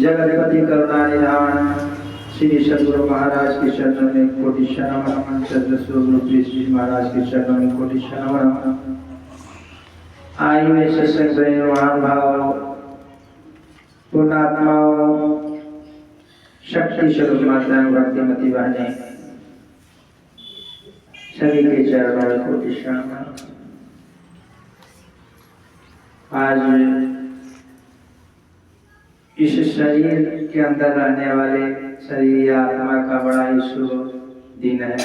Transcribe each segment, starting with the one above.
जगतपति करुणा निधान श्री सद्गुरु महाराज के चरणों में कोटि शरण चंद्रशेखर जी महाराज के चरणों में कोटि शरण। आइए सत्संग महानुभाव पूर्णात्माओं शक्ति स्वरूप माताएं भक्तिमती बहने सभी के चरणों में कोटि शरण। आज इस शरीर के अंदर रहने वाले शरीर आत्मा का बड़ा ही शुभ दिन है,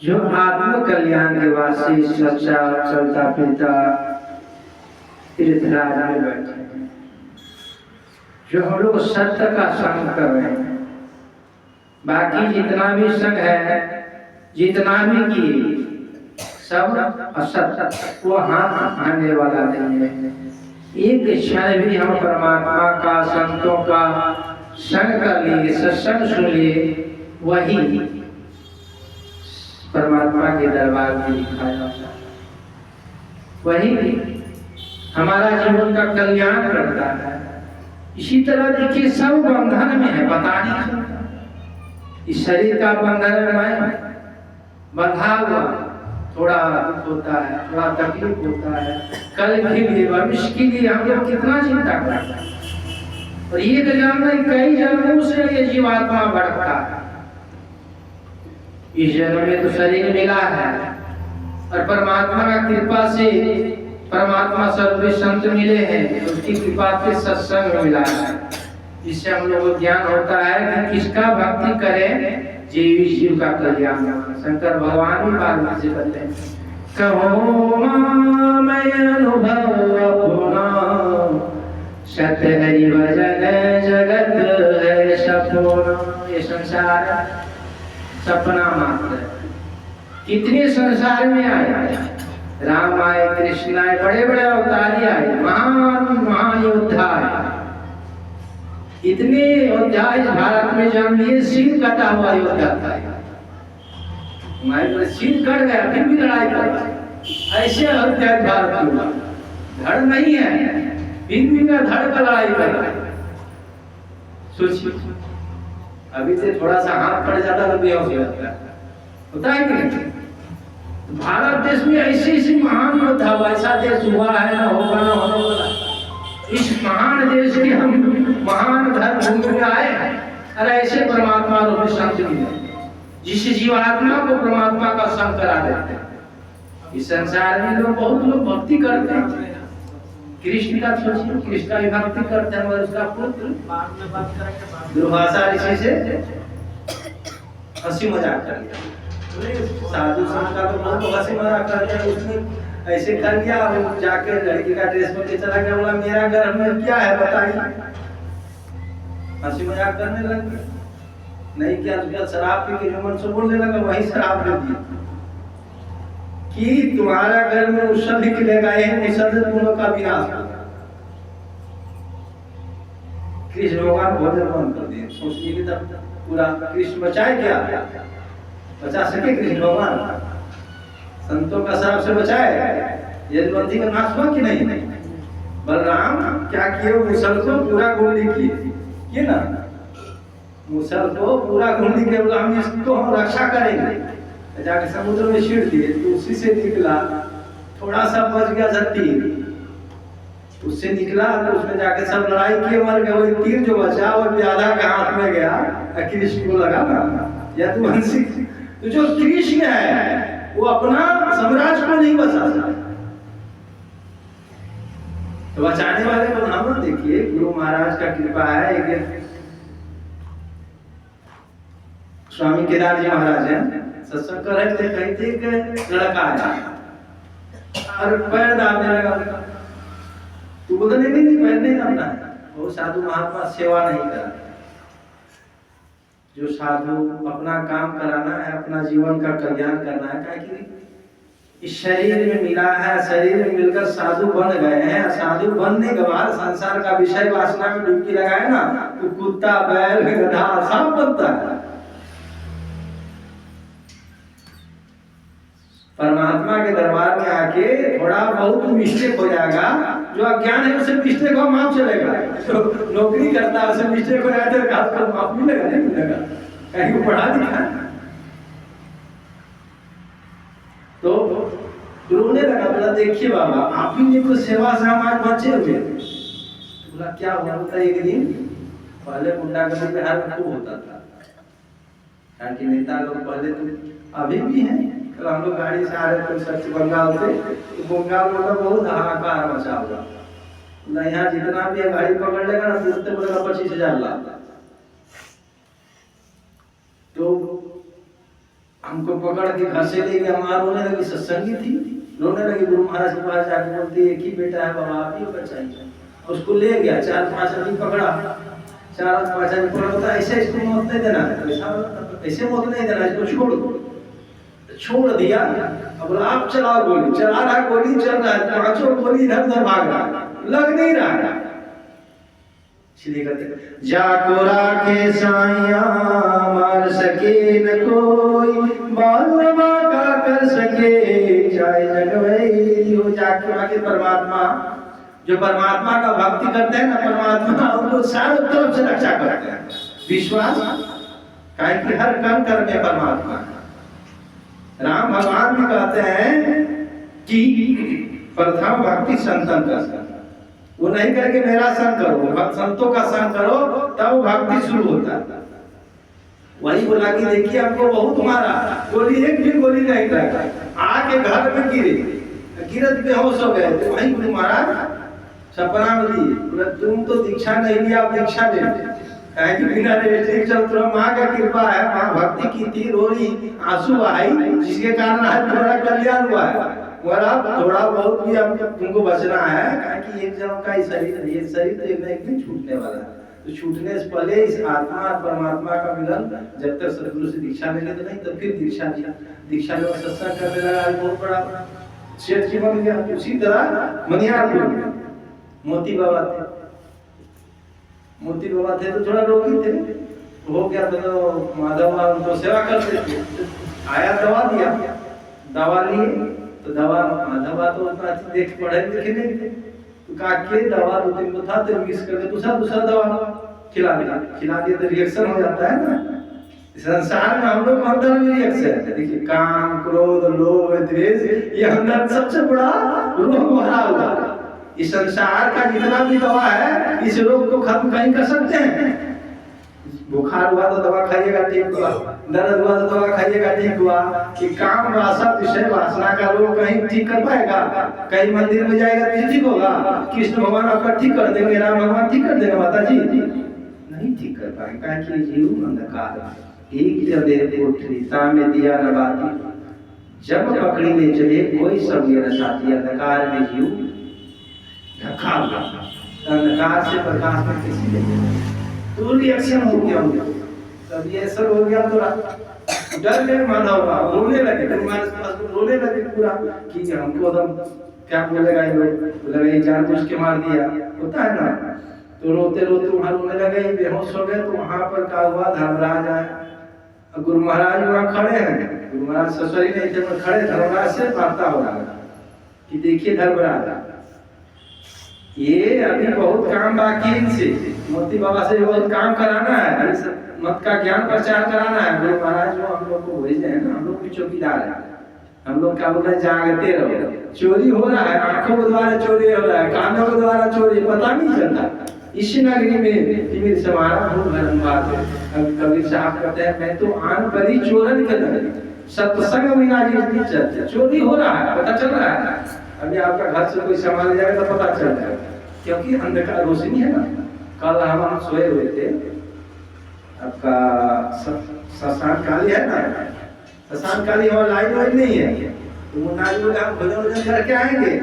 जो आत्म कल्याण के वासी सच्चा चलता फिरता तीर्थराज में बैठे हैं, जो हम लोग सत्य का संग कर रहे हैं। बाकी जितना भी संग है, जितना भी किए, सब असत्य, वो हाथ आने वाला नहीं है। एक क्षण भी हम परमात्मा का संतों का संग कर लिए, सत्संग सुन लिए, वही परमात्मा के दरबार में दिखाया, वही हमारा जीवन का कल्याण करता है। इसी तरह देखिए सब बंधन में है, पता नहीं इस शरीर का बंधन में बंधा हुआ, थोड़ा दुख होता है, थोड़ा तकलीफ होता है, कल के लिए भविष्य के लिए हम लोग कितना चिंता करते हैं। और ये जन्म में कई जन्मों से ये जीवात्मा बढ़ता है। इस जन्म में तो शरीर मिला है और परमात्मा का कृपा से परमात्मा सर्व संत मिले हैं, उसकी कृपा से सत्संग मिला है, जिससे हम लोग को ज्ञान होता है कि किसका भक्ति करें जीव का कल्याण। शंकर भगवान भी बात से कहते हैं, कहो मैं अनुभव अपना, सत्य हरि भजन जगत है सपना। ये संसार सपना मात्र है। कितने संसार में आए, राम आए, कृष्ण आए, बड़े बड़े अवतारी आए, महान महान योद्धा आए, इतने योद्धा इस भारत में जन्म लिए, सिर कटा हुआ योद्धा था। हमारे सिर कट गया फिर भी लड़ाई कर, ऐसे अत्याचार भारत में धड़ नहीं है, फिर भी ना धड़ का लड़ाई कर। सोचिए अभी से थोड़ा सा हाथ पड़ जाता तो बेहोश हो जाता, होता है कि नहीं? भारत देश में ऐसे ऐसे महान योद्धा, ऐसा देश हुआ है ना होगा ना होने वाला। इस महान देश के हम महान धर्म भूमि में आए और ऐसे परमात्मा रूपी संत मिले, जिस जीवात्मा को परमात्मा का संग करा देते हैं। इस संसार में लोग बहुत लोग भक्ति करते हैं, कृष्ण का सोचिए, कृष्ण का भक्ति करते हैं, और उसका पुत्र दुर्वासा ऋषि से हंसी मजाक कर लिया। साधु संत का तो बहुत हंसी मजाक कर लिया, उसने ऐसे कर दिया, और जाके लड़की का ड्रेस में ले चला गया, बोला मेरा घर में क्या है बताइए। हंसी मजाक करने लग गया, नहीं क्या क्या शराब पी के जो मन से बोलने लगा, वही शराब दे दी कि तुम्हारा घर में औषध निकलेगा, औषध तुम लोग का विनाश होगा। कृष्ण भगवान भोजन बंद कर दिए, सोचने की तब पूरा कृष्ण बचाए क्या, बचा सके कृष्ण भगवान? संतों का शराब से बचाए, यदुवंती का नाश हुआ कि नहीं? बलराम क्या किए, मुसल को पूरा गोली किए ना, मुसल को पूरा गोली के, हम इसको हम रक्षा करेंगे, जाके समुद्र में छीड़ दिए, तो उसी से निकला, थोड़ा सा बच गया था तीर, उससे निकला तो उसमें जाके सब लड़ाई किए, मर गए। वो तीर जो बचा वो प्यादा के हाथ में गया, कृष्ण को लगा ना, यदुवंशी। तो जो कृष्ण है वो अपना साम्राज्य को नहीं बचा सकता, तो बचाने वाले को नाम देखिए। गुरु महाराज का कृपा है। एक स्वामी केदार जी महाराज हैं, सत्संग कर रहे थे, कहीं थे कि लड़का आया और पैर दाबने लगा, तो बोलते नहीं पैर नहीं दाबना है। वो साधु महात्मा सेवा नहीं करा, जो साधु अपना काम कराना है, अपना जीवन का कल्याण करना है, क्या इस शरीर में मिला है, शरीर में मिलकर साधु बन गए हैं। साधु बनने के बाद संसार का विषय वासना में डुबकी लगाए ना, तो कुत्ता बैल गधा सब बनता है। परमात्मा के दरबार में आके थोड़ा बहुत मिस्टेक हो जाएगा, जो अज्ञान है उसे मिस्टेक हो माफ चलेगा, तो नौकरी करता है उसे मिस्टेक हो जाता है खास कर माफ मिलेगा नहीं मिलेगा, कहीं को पढ़ा दिखा। तो रोने लगा, बोला देखिए बाबा आप ही ने तो सेवा से हम आज बचे हुए। बोला क्या हुआ? बोला एक दिन पहले गुंडागर्दी बिहार में खूब होता था, यहाँ के नेता लोग पहले तो अभी भी हैं। कल हम लोग गाड़ी से आ रहे थे सच बंगाल से, तो बंगाल में बहुत हाहाकार मचा हुआ। बोला यहाँ जितना भी गाड़ी पकड़ लेगा ना तुरंत बोलेगा 25,000 लाख। तो हमको पकड़ के घर से ले गया, वहां रोने लगी, सत्संगी थी, रोने लगी। गुरु महाराज के पास जाके बोलती एक ही बेटा है बाबा आप ही बचाइए। उसको ले गया, 4-5 आदमी पकड़ा, 4-5 आदमी पकड़ा, होता ऐसे इसको मौत नहीं देना है, ऐसे मौत नहीं देना, इसको छोड़ दिया। अब आप चलाओ गोली, चला रहा गोली चल रहा है, 5 गोली इधर उधर भाग रहा, लग नहीं रहा। इसलिए कहते जाकोरा के साइया मार सके न कोई, बाल बाबा का कर सके चाहे जगवई हो। जाकोरा के परमात्मा, जो परमात्मा का भक्ति करते हैं ना, परमात्मा उनको चारों तरफ से रक्षा करते हैं। विश्वास काहे कि हर कर्म में परमात्मा। राम भगवान भी कहते हैं कि प्रथम भक्ति संतन का संग, वो नहीं करके मेरा संग करो, संतों का संग करो, तब भक्ति शुरू होता है। वही बोला कि देखिए हमको बहुत मारा, गोली एक भी गोली नहीं लगा, आके घर में गिरे, गिरत बेहोश हो गए। तो वही गुरु महाराज सपना में दिए, बोला तुम तो दीक्षा नहीं लिया, आप दीक्षा ले। कहे कि बिना रेस्ट्रिक्ट चल, तो माँ का कृपा है, माँ भक्ति की थी, रोई आंसू आई, जिसके कारण आज तुम्हारा कल्याण हुआ है। और थोड़ा बहुत भी अब तुमको बचना है, कहे कि एक जन्म का शरीर, ये शरीर तो एक दिन छूटने वाला है, तो छूटने से पहले इस आत्मा और परमात्मा का मिलन, जब तक सदगुरु से दीक्षा मिले तो नहीं, तो फिर दीक्षा लिया, दीक्षा में सत्संग करने लगा, बहुत बड़ा सेठ जी बन गया। उसी तरह मनिहारपुर में मोती बाबा थे, मोती बाबा थे तो थोड़ा रोगी थे, हो गया तो माधव उनको सेवा करते थे, आया दवा दिया, दवा लिए तो दवा माधव तो उतना देख पढ़े लिखे नहीं थे, तो कहा के दवा 2-3 को था तो मिक्स करके दूसरा दवा खिला दिया तो रिएक्शन हो जाता है ना। संसार में हम लोग को अंदर में रिएक्शन है, देखिए काम क्रोध लोभ द्वेष, ये अंदर सबसे बड़ा रोग भरा हुआ। इस संसार का जितना भी दवा है, इस रोग को खत्म कहीं कर सकते हैं। बुखार हुआ तो दवा खाइएगा ठीक हुआ, दर्द हुआ तो दवा खाइएगा ठीक हुआ, कि काम वासना विषय वासना का रोग कहीं ठीक कर पाएगा? कहीं मंदिर में जाएगा तो ठीक होगा? कृष्ण भगवान आपका ठीक कर देंगे, राम भगवान ठीक कर देंगे, माता जी नहीं ठीक कर पाएंगे। कहीं कि जीव अंधकार एक जब देर कोठरी सामने दिया न बाती, जब पकड़ी ले चले कोई सब ये न साथी। अंधकार में जीव ढका हुआ, अंधकार से प्रकाश में किसी ले तो रिएक्शन हो गया उनको, तब ये सब हो गया तो डर गए माधव बाबा, रोने लगे, रोने लगे पूरा कि हमको तो क्या बोलेगा ये लोग, बोलेगा जानबूझ के मार दिया, होता है ना। तो रोते रोते वहां रोने लगे, बेहोश हो गए। तो वहां पर क्या हुआ, धर्मराज आए, गुरु महाराज वहां खड़े हैं, गुरु महाराज ससुरी नहीं थे पर खड़े, धर्मराज से वार्ता हो रहा है कि देखिए धर्मराज ये अभी बहुत काम बाकी इनसे, मोती बाबा से बहुत काम कराना है, मत का ज्ञान प्रचार कराना है। गुरु महाराज जो हम लोग को भेजे हैं ना, हम लोग भी चौकीदार है, हम लोग क्या बोलते हैं जागते रहो। चोरी हो रहा है, आंखों के द्वारा चोरी हो रहा है, कानों के द्वारा चोरी, पता नहीं चलता। इसी नगरी में तिमिर से हमारा बहुत भरम बात है। कबीर साहब कहते हैं मैं तो आन परी चोरन के नगरी, सत्संग बिना जी चलते, चोरी हो रहा है, पता चल रहा है। अभी आपका घर से कोई सामान जाएगा तो पता चल जाएगा, क्योंकि अंधकार रोशनी है ना। कल हम सोए हुए थे, आपका शशांक काली है ना, शशांक काली हमारा लाइन वाइन नहीं है, तो वो नारी बोले हम भजन वजन करके आएंगे,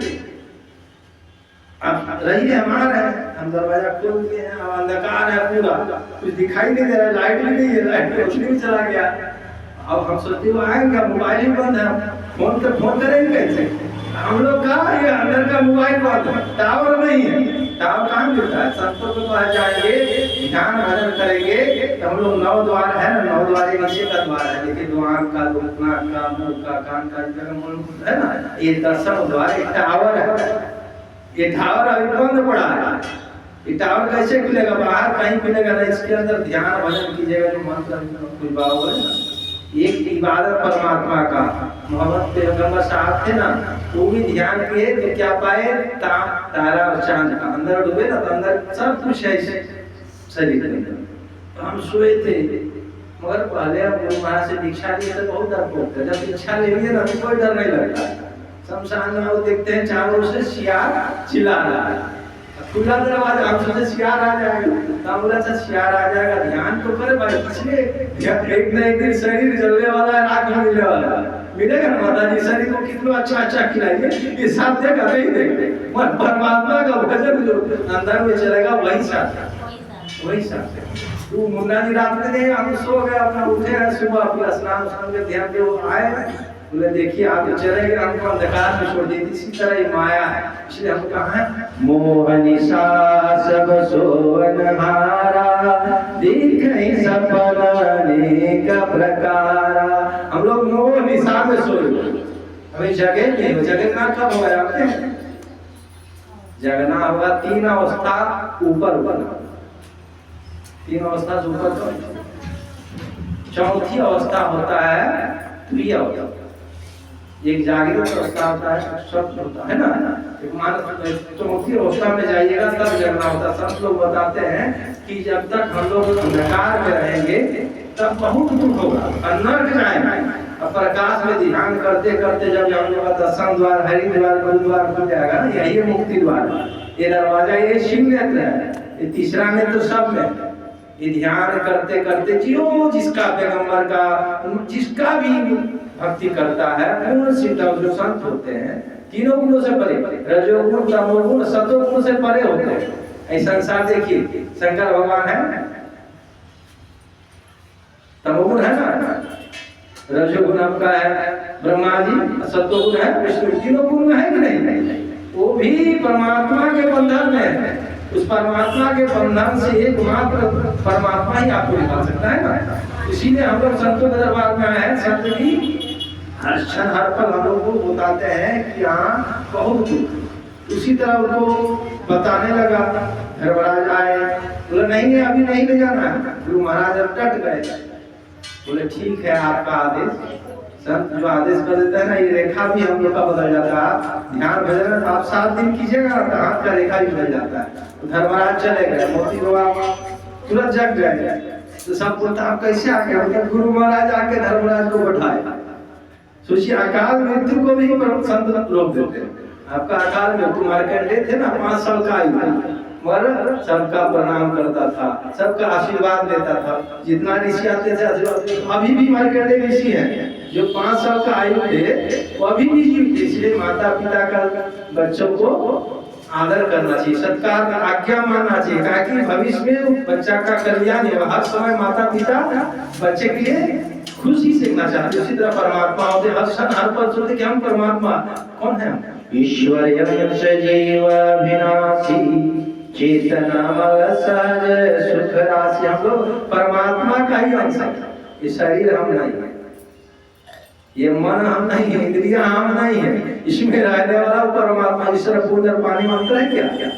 अब रहिए हमारा है। हम दरवाजा खोल दिए हैं, अब अंधकार है पूरा, कुछ दिखाई नहीं दे रहा है, लाइट भी नहीं है, लाइट रोशनी भी चला गया। अब हम सोचते हुए आएंगे, मोबाइल ही बंद है, फोन करेंगे कैसे हम लोग का, ये अंदर का मोबाइल बंद है, टावर नहीं है, ताव कहाँ मिलता है? संतों के पास जाएंगे, ध्यान भजन करेंगे तो हम लोग 9 द्वार है ना, 9 द्वार के नीचे का द्वार है, देखिए द्वार का, नाक का, मुंह का, कान का है ना, ये 10 द्वार, एक टावर है। ये टावर अभी बंद पड़ा है, ये टावर कैसे खुलेगा? बाहर कहीं खुलेगा ना, इसके अंदर ध्यान भजन कीजिएगा, जो मंत्र कुछ बाबा है ना, एक इबादत परमात्मा का। मोहम्मद पैगंबर साहब थे ना, वो भी ध्यान किए तो क्या पाए? तारा और चांद का अंदर डूबे ना, तो अंदर सब कुछ है शरीर में। तो हम सोए थे, मगर पहले हम गुरु महाराज से दीक्षा लिए तो बहुत डरपोक थे, जब दीक्षा ले लिए ना तो कोई डर नहीं लगता। शमशान में वो देखते हैं चारों ओर से सियार चिल्ला रहा है, खुला दरवाजा, हम सोचे सियार आ जाएगा, तो बोला अच्छा सियार आ जाएगा, ध्यान तो करे भाई, इसलिए एक न एक दिन शरीर जलने वाला है, राख मिलने वाला है, मिलेगा ना। माता जी शरीर को कितना अच्छा खिलाइए, ये साथ देगा नहीं देंगे, मगर परमात्मा का भजन जो अंदर में चलेगा वही साथ। तू मुन्ना जी रात में नहीं, हम सो गए, अपना उठे हैं सुबह, अपना स्नान के ध्यान दे, वो आए बोले देखिए आप चले गए, हमको अंधकार में छोड़ दी। इसी तरह ये माया है, इसलिए हम कहा है मोहनिशा सब सोवनहारा, दिखै सपन अनेक प्रकारा। हम लोग मोहनिशा में सोए, अभी जगे नहीं, जगना कब होगा जानते हैं? जगना होगा 3 अवस्था ऊपर, 3 अवस्था से ऊपर। चौथी अवस्था होता है तुरीय अवस्था, एक जागृत अवस्था होता है, स्वप्न होता है ना, एक मानस चौथी अवस्था में जाइएगा तब जगना होता है। सब लोग बताते हैं कि जब तक हम लोग अंधकार में रहेंगे तब बहुत दुख होगा, नर्क जाएंगे। अब प्रकाश में ध्यान करते करते जब हम लोग 10 द्वार, हरिद्वार, गुरुद्वार खुल जाएगा ना, यही मुक्ति द्वार, ये दरवाजा, ये शिव नेत्र है, ये तीसरा नेत्र सब में। ये ध्यान करते करते जो जिसका पैगंबर का, जिसका भी भक्ति करता है, पूर्ण सिद्ध जो संत होते हैं, तीनों गुणों से परे, रजोगुण, तमोगुण, सतोगुण से परे होते हैं। ऐसा संसार देखिए, शंकर भगवान है, तमोगुण है ना, रजोगुण आपका है ब्रह्मा जी, सतोगुण है विष्णु, तीनों गुण में है कि नहीं? वो भी परमात्मा के बंधन में है। उस परमात्मा के बंधन से एकमात्र परमात्मा ही आपको निकाल सकता है ना। इसीलिए हम लोग संतों के दरबार में आए हैं, संत भी हर क्षण हर पल हम लोग को बताते हैं कि यहाँ बहुत दुख। उसी तरह उनको बताने लगा, धर्मराज आए, बोले नहीं अभी नहीं ले जाना है। गुरु महाराज अब डट गए, बोले ठीक है आपका आदेश। संत जो आदेश कर देता है ना, ये रेखा भी हम लोग का बदल जाता है। ध्यान भजन तो आप 7 दिन कीजिएगा ना, तो हाथ का रेखा भी बदल जाता है। तो धर्मराज चले गए, मोती बाबा तुरंत जग गए, तो सब बोलता आप कैसे आ गए? गुरु महाराज आके धर्मराज को बैठाए। सोचिए अकाल मृत्यु को भी संत रोक देते हैं। आपका अकाल मृत्यु मार्कंडेय थे ना, 5 साल का आयु, मगर सबका प्रणाम करता था, सबका आशीर्वाद देता था। जितना ऋषि आते थे आशीर्वाद, अभी भी मार्कंडेय ऋषि है जो 5 साल का आयु थे, वो अभी भी जीवित। इसलिए माता पिता का बच्चों को आदर करना चाहिए, सत्कार का आज्ञा मानना चाहिए, ताकि भविष्य में बच्चा का कल्याण हो। हर समय माता पिता बच्चे के लिए खुशी सीखना चाहते। उसी तरह परमात्मा होते हर क्षण हर पल सोचते कि हम परमात्मा कौन है? ईश्वर यश जीव विनाशी चेतनामय सहज सुख राशि। हम लोग परमात्मा का ही अंश है। ये शरीर हम नहीं है, ये मन हम नहीं है, इंद्रियां हम नहीं है, इसमें रहने वाला परमात्मा। इस तरह पूर्ण पानी मानते हैं क्या?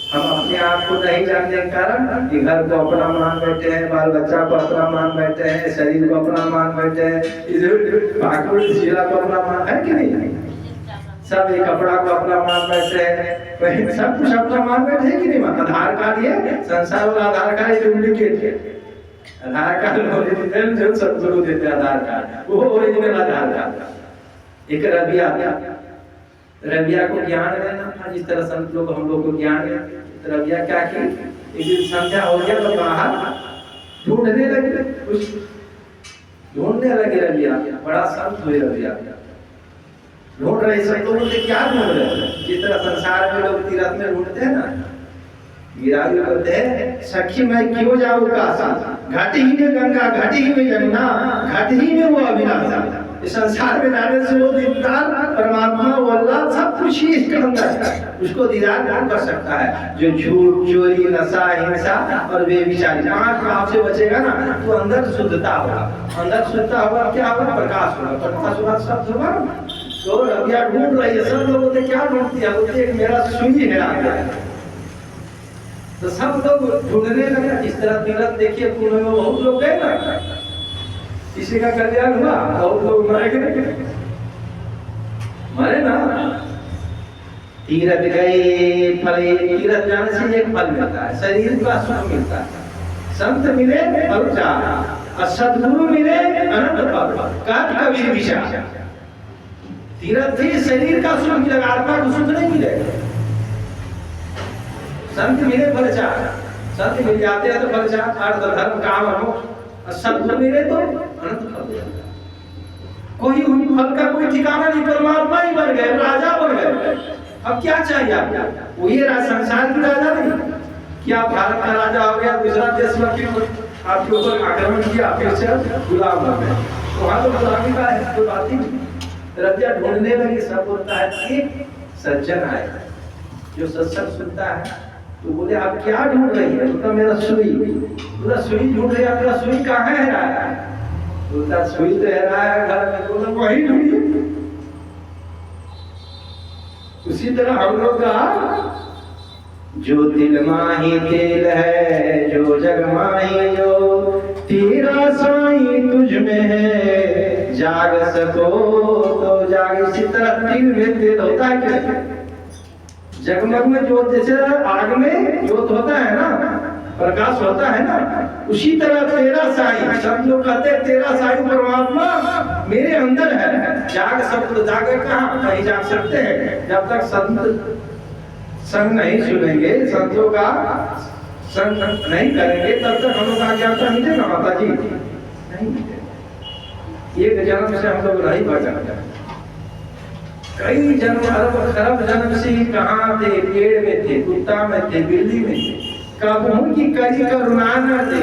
हम अपने आप को नहीं जानने के कारण कि घर को अपना मान बैठे हैं, बाल बच्चा को अपना मान बैठे हैं, शरीर को अपना मान बैठे हैं, भागवत जिला को अपना मान है कि नहीं? सब एक कपड़ा को अपना मान बैठे हैं, सब कुछ अपना मान बैठे हैं कि नहीं? आधार कार्ड, ये संसार वाला आधार कार्ड डुप्लीकेट है। आधार कार्ड ओरिजिनल जो सदगुरु देते आधार कार्ड, वो ओरिजिनल आधार कार्ड। एक रबिया, रबिया को ज्ञान देना था, जिस तरह संत लोग हम लोग को ज्ञान देते। रबिया क्या की, एक दिन संध्या हो गया तो बाहर ढूंढने लगे, कुछ ढूंढने लगे रबिया। बड़ा संत हुए रबिया, ढूंढ रहे सब लोग बोलते क्या ढूंढ रहे? जिस तरह संसार में लोग तीर्थ में ढूंढते हैं ना, गिरावी करते हैं, सखी मैं क्यों जाऊं काशी, घाटी ही में गंगा, घाटी ही में यमुना, घाटी ही में वो अविनाशी। इस संसार में जाने से वो दीदार परमात्मा वो अल्लाह सब कुछ ही इसके अंदर है, उसको दीदार कौन कर सकता है? जो झूठ, चोरी, नशा, हिंसा और बेविचारी 5 पाप से बचेगा ना तो अंदर शुद्धता होगा। अंदर शुद्धता होगा क्या होगा? प्रकाश होगा। प्रकाश होगा सब होगा। तो रबिया ढूंढ रही है, सब लोगों ने क्या ढूंढ दिया? बोलते एक मेरा सुई है आ गया। तो सब लोग ढूंढने लगे। इस तरह तीरथ देखिए कुएं में बहुत लोग गए ना, किसी का कल्याण हुआ, बहुत लोग मरे गए, मरे ना। तीरथ गए फल, तीरथ जाने से एक फल मिलता है, शरीर का सुख मिलता है। संत मिले फल चार, और सद्गुरु मिले अनंत फल। काट कबीर विचार। तीरथ से शरीर का सुख मिलेगा, आत्मा को सुख नहीं मिलेगा। संत मिले फल चार, संत मिल जाते हैं तो फल चार, अर्थ धर्म काम और मोक्ष। सद्गुरु मिले तो अनंत फल। कोई फल का कोई ठिकाना नहीं, परमात्मा ही बन गए, राजा बन गए। अब क्या चाहिए आपको? वही संसार की राजा नहीं क्या? भारत का राजा हो गया, दूसरा देश में आपके ऊपर आक्रमण किया, फिर से गुलाम हो गए। वहां तो गुलामी का है, कोई बात ही नहीं। रजिया ढूंढने लगी, सब बोलता है एक सज्जन आएगा जो सत्संग सुनता है। तो बोले आप क्या ढूंढ रही है? तो मेरा सुई। बोला सुई ढूंढ रही है, मेरा सुई कहाँ है? बोलता सुई तो है रहा है घर में। बोला वही ढूंढिए। उसी तरह हम लोग का जो दिल माही तेल है, जो जग माही जो तेरा साई तुझ में है, जाग सको तो जाग। इसी तरह दिल में तेल होता है क्या? जगमग में ज्योत, जैसे आग में ज्योत होता है ना, प्रकाश होता है ना, उसी तरह तेरा साई। सब लोग कहते हैं तेरा साई परमात्मा मेरे अंदर है। जाग सकते, जागे कहाँ? नहीं जाग सकते हैं जब तक संत संग नहीं सुनेंगे, संतों का संग नहीं करेंगे, तब तक हम लोग आज्ञाता मिलेगा माता जी? नहीं मिलेगा। एक जन्म से हम लोग नहीं बचा, कई जन्म अरब खरब जन्म से कहाँ थे? पेड़ में थे, कुत्ता में थे, बिल्ली में थे। कब उनकी करी करुणा न थे,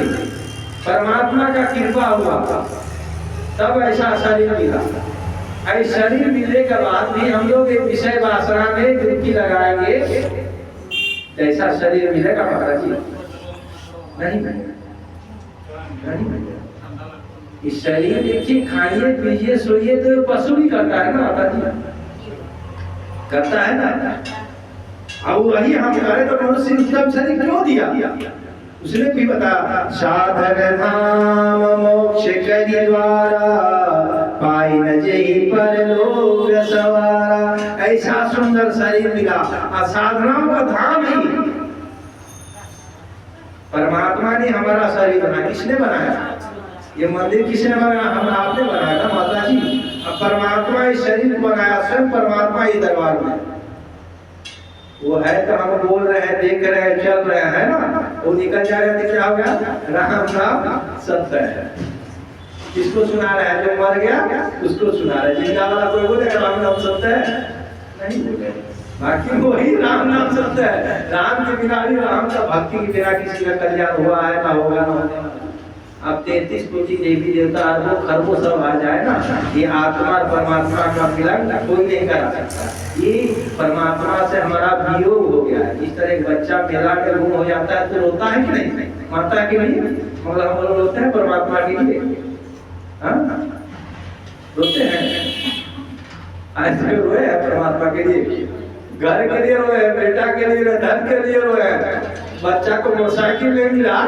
परमात्मा का कृपा हुआ तब ऐसा शरीर मिला। ऐसा शरीर मिलने के बाद भी हम लोग एक विषय वासना में डुबकी लगाएंगे, ऐसा शरीर मिलेगा महाराज जी? नहीं मिलेगा। इस शरीर देखिए, खाइए पीजिए सोइए तो पशु भी करता है ना माता जी, करता है ना। अब वही हम करें तो मनुष्य उत्तम शरीर क्यों दिया? उसने भी बताया साधन धाम मोक्ष करि द्वारा, पाई न जेहि परलोक सवारा। ऐसा सुंदर शरीर मिला, साधनाओं का धाम ही परमात्मा ने हमारा शरीर बनाया। किसने बनाया? ये मंदिर किसने बनाया? हम आपने बनाया ना माता जी। अब परमात्मा इस शरीर को बनाया, स्वयं परमात्मा ही दरबार में वो है। तो हम बोल रहे हैं, देख रहे हैं, चल रहे हैं ना, वो निकल जाएगा तो क्या हो गया? राम नाम सत्य है। किसको सुना रहे हैं? जो मर गया उसको सुना रहे। जिंदा वाला कोई बोलेगा राम नाम सत्य है? नहीं बोलेगा। बाकी वही राम नाम सत्य है। राम के बिना भी, राम का भक्ति के बिना किसी का कल्याण हुआ है ना होगा ना होगा। अब 33 कोटि देवी देवता अरबों खरबों सब आ जाए ना, ये आत्मा और परमात्मा का मिलन कोई नहीं करा सकता। ये परमात्मा से हमारा वियोग हो गया है। इस तरह एक बच्चा मेला के गुम हो जाता है तो रोता है कि नहीं? माता के लिए, मगर हम लोग रोते हैं परमात्मा के लिए, हाँ रोते हैं। ऐसे रोए हैं परमात्मा के लिए, घर के लिए रोए, बेटा के लिए, धन के लिए रोए, बच्चा को मोटरसाइकिल ले मिला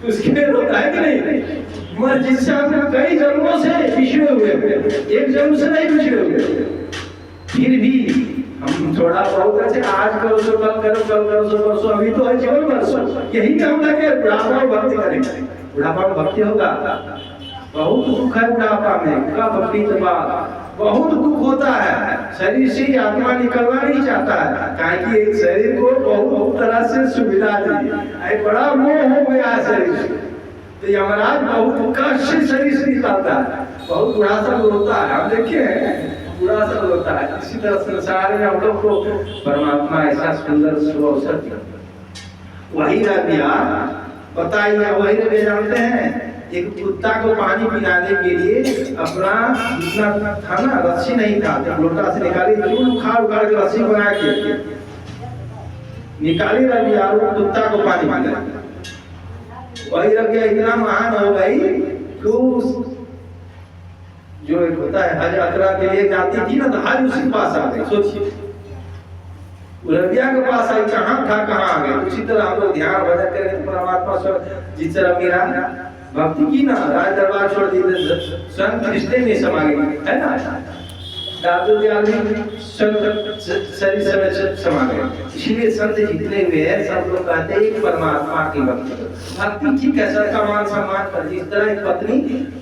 उसके लिए रोता है कि नहीं? मगर जिससे हम कई जन्मों से पिछड़े हुए, एक जन्म से नहीं पिछड़े हुए, फिर भी हम थोड़ा बहुत ऐसे आज करो सो कल करो, कल करो सो परसों, अभी तो है जीवन वर्षों, यही काम लगे बुढ़ापा में भक्ति करेंगे। बुढ़ापा में भक्ति होगा, बहुत दुख है बुढ़ापा में, कब बीत बात बहुत दुख होता है। शरीर से आत्मा निकलना नहीं चाहता है, कारण कि एक शरीर को बहुत तरह से सुविधा दी, बड़ा मोह हो गया है शरीर से। तो यमराज बहुत कष्ट से शरीर से निकालता है, बहुत बुढ़ा सब रोता है। हम देखे बुढ़ा सब रोता है। इसी तरह संसार में हम लोग को परमात्मा ऐसा सुंदर सुअवसर दिया। वही रह गया, बताइए वही रह जानते हैं एक कुत्ता को पानी पिलाने के लिए अपना जितना था ना रस्सी नहीं था, जब लोटा से निकाली उखाड़ उखाड़ के रस्सी बना के निकाली रबिया और कुत्ता को पानी पिला। वही रबिया इतना महान हो गई कि जो एक होता है हज यात्रा के लिए जाती थी ना, तो हज उसी पास आ गई। सोचिए रबिया के पास आई, कहाँ था कहाँ आ गए। उसी तरह हम लोग ध्यान भजन करेंगे तो परमात्मा स्वर जिस तरह मेरा भक्ति की ना राज दरबार छोड़ दी स्वयं रिश्ते में समा गए, है ना। दादू दयाल भी शरीर समय समा गए। इसलिए संत जितने हुए हैं सब लोग कहते हैं एक परमात्मा की भक्ति ठीक है। सबका मान सम्मान कर, जिस तरह एक पत्नी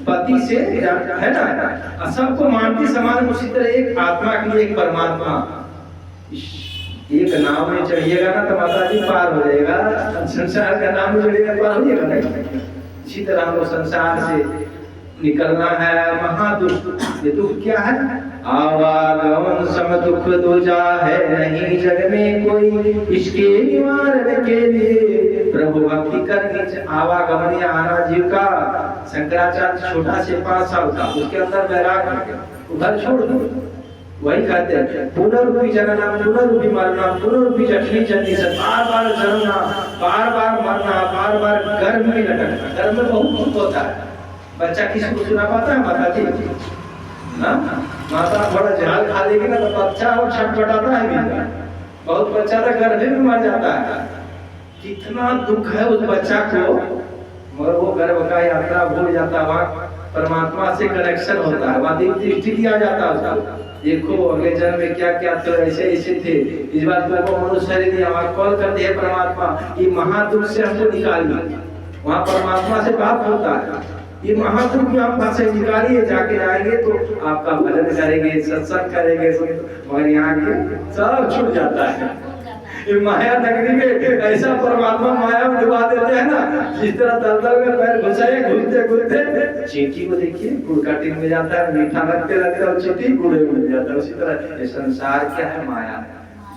पति से है ना सबको मानती समान, उसी तरह एक आत्मा के लिए एक परमात्मा। एक नाम में चढ़िएगा ना तो माता जी पार हो जाएगा, संसार का नाम में चढ़िएगा पार हो जाएगा नहीं। इसी तरह हमको संसार से निकलना है। महादुख, ये दुख क्या है? आवागमन सम दुख दूजा है नहीं जग में कोई, इसके निवारण के लिए प्रभु भक्ति करनी। आवागमन या आना जीव का शंकराचार्य छोटा से 5 साल था, उसके अंदर वैराग्य उधर छोड़ दो। वही कहते हैं पुनर्रूपी जनना पुनर्रूपी मरना पुनर्रूपी जठनी जन्नी से बार बार जन्मना बार बार मरना बार बार गर्भ में लटकना। गर्भ में बहुत दुख होता है। बच्चा किसी को सुना पाता है माता जी ना, माता थोड़ा झाल खा लेगी ना तो बच्चा और छटपटाता है भी। बहुत बच्चा तो गर्भ में मर जाता है। कितना दुख है उस बच्चा को, मगर वो गर्भ का यात्रा भूल जाता है। वहाँ परमात्मा से कनेक्शन होता है, वहाँ दृष्टि दिया जाता है उसको। देखो अगले जन्म में क्या क्या थे, ऐसे ऐसे थे, इस बात को मनुष्य शरीर दिया। वहाँ कॉल करते हैं परमात्मा कि महादुख से हमको निकालिए। वहाँ परमात्मा से बात होता है, ये महादुख में आप से निकालिए। जाके जाएंगे तो आपका भजन करेंगे, सत्संग करेंगे, और यहाँ के सब छूट जाता है। ये माया नगरी में ऐसा परमात्मा माया में डुबा देते हैं ना, जिस तरह दलदल में पैर घुसाए घुसते घुसते चींटी को देखिए गुड़ का टिन में जाता है, मीठा लगते लगते और चींटी गुड़े में जाता है। उसी तरह ये संसार क्या है? माया।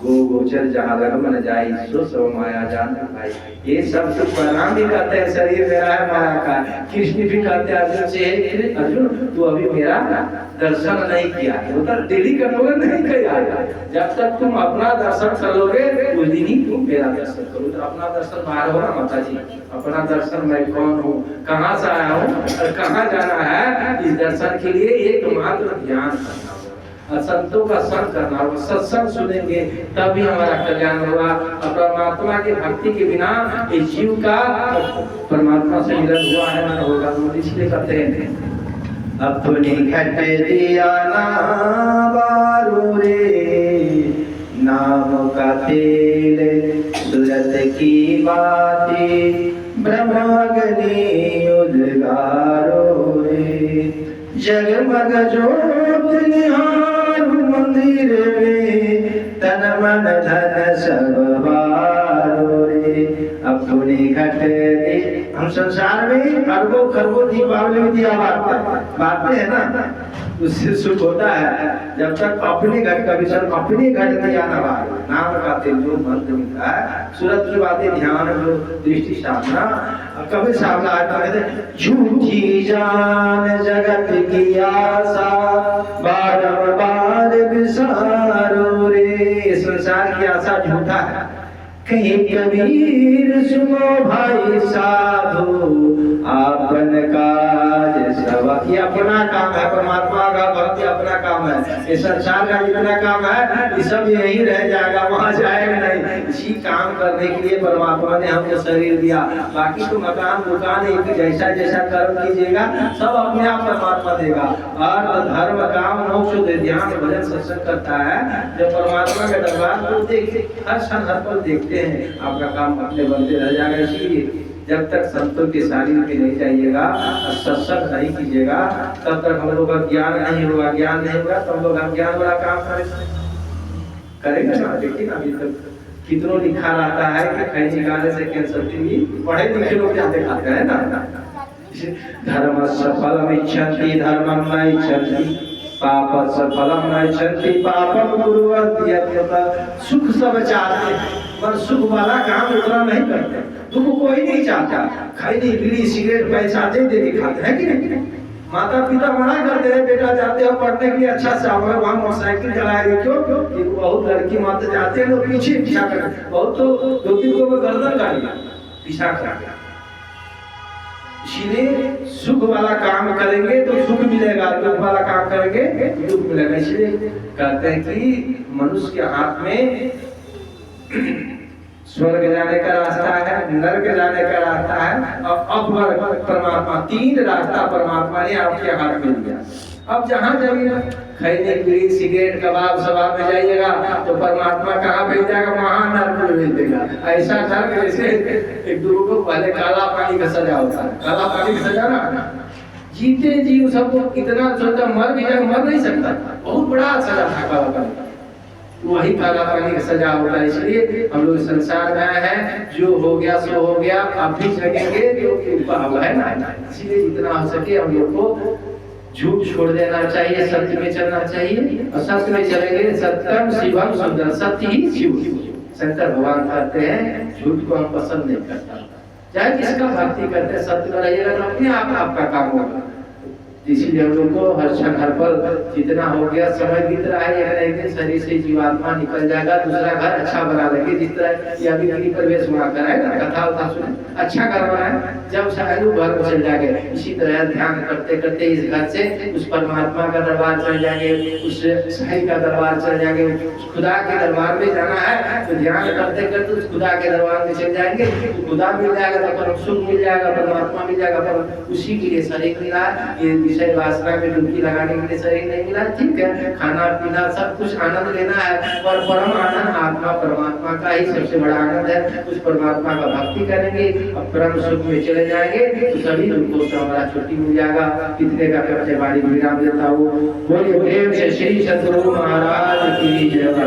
गो गोचर जहाँ लग मन जाई सो सब माया जान भाई। ये सब तो प्रणाम भी कहते हैं शरीर मेरा है माया का। कृष्ण भी कहते हैं अर्जुन से, अर्जुन तू अभी मेरा दर्शन नहीं किया, वो तो डेली करोगे नहीं किया। जब तक तुम अपना दर्शन करोगे उस दिन ही तुम मेरा दर्शन करो। तो अपना दर्शन बाहर होगा माता जी, अपना दर्शन मैं कौन हूँ, कहाँ से आया हूँ और कहाँ जाना है, इस दर्शन के लिए एकमात्र ध्यान करना, संतों का संग करना होगा। सत्संग सुनेंगे तभी हमारा कल्याण होगा। और परमात्मा की भक्ति के बिना इस जीव का परमात्मा से मिलन हुआ है ना होगा। तो इसलिए कहते हैं अपनी घट दिया ना बारू रे, नाम का तेल सूरत की बातें ब्रह्माग्नि उद्गारो रे। जगमग ज्योत निहारू मंदिर में, तन मन धन सब बारो रे। अपनी घट दे। हम संसार में अरबों खरबों दीपावली में दिया बांटते हैं ना, उससे सुख होता है। जब तक अपने घर का विषय अपने घर दिया ना बार नाम का तेल जो मंत्र मिलता है, सूरत की बातें ध्यान जो दृष्टि साधना कभी सामना आता है। झूठी जान जगत की आशा बार-बार विसारो रे। संसार की आशा झूठा है। कहीं कबीर सुनो भाई साधु, आपन काज सब। ये अपना काम है, परमात्मा का भक्ति अपना काम है। ये संसार का जितना काम है ये सब यही रह जाएगा, वहां जाएगा नहीं। इसी काम करने के लिए परमात्मा ने हमको शरीर दिया। बाकी तो मकान दुकान एक जैसा जैसा कर्म कीजिएगा सब अपने आप परमात्मा देगा। और धर्म काम मोक्ष ध्यान भजन सत्संग करता है जब परमात्मा के दरबार को देखते हर क्षण हर पल देखते हैं, आपका काम अपने बनते रह जाएगा। इसलिए जब तक संतों के सानिध्य में नहीं जाइएगा, सत्संग नहीं कीजिएगा, तब तक हम लोग का ज्ञान नहीं होगा। ज्ञान नहीं होगा तो हम लोग ज्ञान वाला काम करेंगे ना। देखिए ना अभी तक कितनों लिखा रहता है कि खैनी गाने से कैंसर भी पढ़े लिखे लोग जाते खाते हैं ना। धर्म सफलम इच्छन्ति धर्मम न इच्छन्ति, पाप सफलम न इच्छन्ति पापम कुर्वन्ति। सुख सब चाहते हैं पर सुख वाला काम उतना नहीं करते। दुख कोई नहीं चाहता, खैनी बीड़ी सिगरेट पैसा दे दे के खाते हैं कि नहीं। माता पिता मना करते हैं, बेटा जाते हो पढ़ने के लिए अच्छा से आओ, वहाँ मोटरसाइकिल चलाएंगे क्यों? क्योंकि बहुत लड़की माता जाते हैं लोग पीछे पीछा कर, बहुत तो 2-3 को गर्दन काट दिया पीछा कर। इसीलिए सुख वाला काम करेंगे तो सुख मिलेगा, दुख वाला काम करेंगे दुख मिलेगा। इसलिए कहते हैं कि मनुष्य के हाथ में स्वर्ग जाने का रास्ता है, नरक जाने का रास्ता है और अपवर परमात्मा, 3 रास्ता परमात्मा ने आपके हाथ में दिया। अब जहाँ जाइएगा खैनी बीड़ी सिगरेट कबाब शबाब में जाइएगा तो परमात्मा कहाँ भेज जाएगा? वहाँ नरक में भेज देगा। ऐसा नरक जैसे एक दूर को पहले काला पानी का सजा होता है, काला पानी का सजा ना जीते जी सबको इतना सोचा मर भी जाए, मर नहीं सकता, बहुत बड़ा सजा था काला पानी, वही काला पानी का सजा होता है। इसलिए हम लोग संसार में आए हैं, जो हो गया सो हो गया, आप भी जगेंगे जो कृपा है ना। इसलिए जितना हो सके हम लोग को झूठ छोड़ देना चाहिए, सत्य में चलना चाहिए और सत्य में चलेंगे। सत्यम शिवम सुंदर, सत्य ही शिव। शंकर भगवान कहते हैं झूठ को हम पसंद नहीं करता, चाहे किसका भक्ति करते हैं सत्य में रहिएगा तो अपने आप आपका काम होगा। इसीलिए हम लोग को हर क्षण हर पल जितना हो गया समय बीत रहा है, एक दिन शरीर से जीवात्मा निकल जाएगा, दूसरा घर अच्छा बना लेंगे। जिस तरह ये अभी प्रवेश वहाँ कराए ना, कथा उथा सुने, अच्छा करवाना है, जब शायद वो घर चल जाएंगे। इसी तरह ध्यान करते करते इस घर से उस परमात्मा का दरबार चल जाएंगे, उस साईं का दरबार चल जाएंगे, उस खुदा के दरबार में जाना है तो ध्यान करते करते उस खुदा के दरबार में चल जाएंगे। तो खुदा मिल जाएगा तो परम सुख मिल जाएगा, परमात्मा मिल जाएगा, पर उसी के लिए शरीर मिला। ये विषय वासना में डुबकी लगाने के लिए शरीर नहीं मिला, ठीक है, खाना पीना सब कुछ आनंद लेना है, और परम आनंद आत्मा परमात्मा का ही सबसे बड़ा आनंद है। उस परमात्मा का भक्ति करेंगे और परम सुख में चले जाएंगे तो सभी दुखों से हमारा छुट्टी मिल जाएगा। कितने का करते बाड़ी विराम देता हूँ। बोलिए प्रेम से श्री सद्गुरु महाराज की जय।